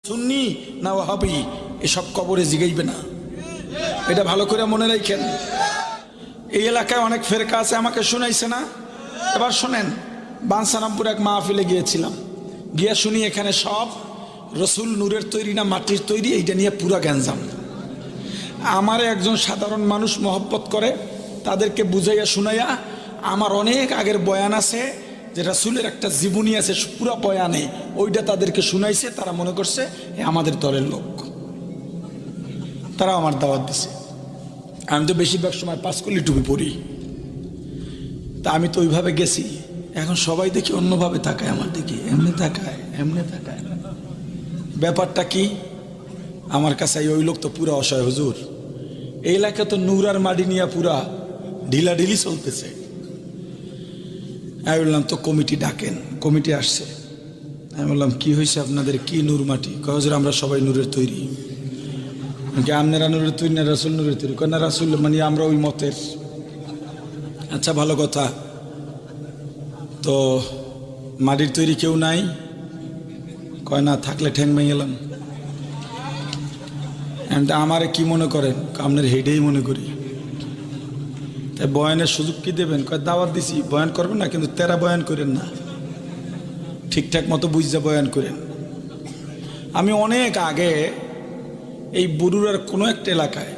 সুন্নি না ওয়াহাবি এসব কবরে জিগাইবে না, এটা ভালো করে মনে রাখেন। এই এলাকায় অনেক ফেরকা আছে, আমাকে শুনাইছে না। এবার শোনেন, বাঞ্ছারামপুর এক মাহফিলে গিয়েছিলাম, গিয়া শুনি এখানে সব রসুল নূরের তৈরি না মাটির তৈরি, এইটা নিয়ে পুরা গ্যাঞ্জাম। আমার একজন সাধারণ মানুষ মহব্বত করে, তাদেরকে বুঝাইয়া শুনাইয়া, আমার অনেক আগের বয়ান আছে যে রাসূলের একটা জীবনী আছে পুরা বয়ানে, ওইটা তাদেরকে শুনাইছে। তারা মনে করছে আমাদের দলের লোক, তারা আমার দাওয়াত দিছে। আমি তো বেশিরভাগ সময় পাঁচকলি টুপি পরি, তা আমি তো ওইভাবে গেছি। এখন সবাই দেখি অন্যভাবে তাকায়, আমার দেখি এমনি তাকায় এমনি তাকায়। ব্যাপারটা কি? আমার কাছে ওই লোক তো পুরা অসহায়। হুজুর, এই এলাকা তো নূর আর মাটি নিয়ে পুরা ঢিলাঢিলি চলতেছে। আমি বললাম তো কমিটি ডাকেন। কমিটি আসছে। আমি বললাম কি হয়েছে আপনাদের, কি নূর মাটি? কয় হুজুর আমরা সবাই নূরের তৈরি। আপনারা নূরের তৈরি না রাসূল নূরের তৈরি? কয় না রাসূল মানে আমরা ওই মতের। আচ্ছা ভালো কথা, তো মাটির তৈরি কেউ নাই? কয় না, থাকলে ঠ্যাং ভেঙে গেলাম। আমারে কি মনে করেন? আপনার হেডেই মনে করি। তাই বয়ানের সুযোগ কি দেবেন? কয় দাওয়াত দিছি, বয়ান করবেন না, কিন্তু তেরা বয়ান করেন না, ঠিকঠাক মতো বুঝা বয়ান করেন। আমি অনেক আগে এই বরুড়ার কোনো একটা এলাকায়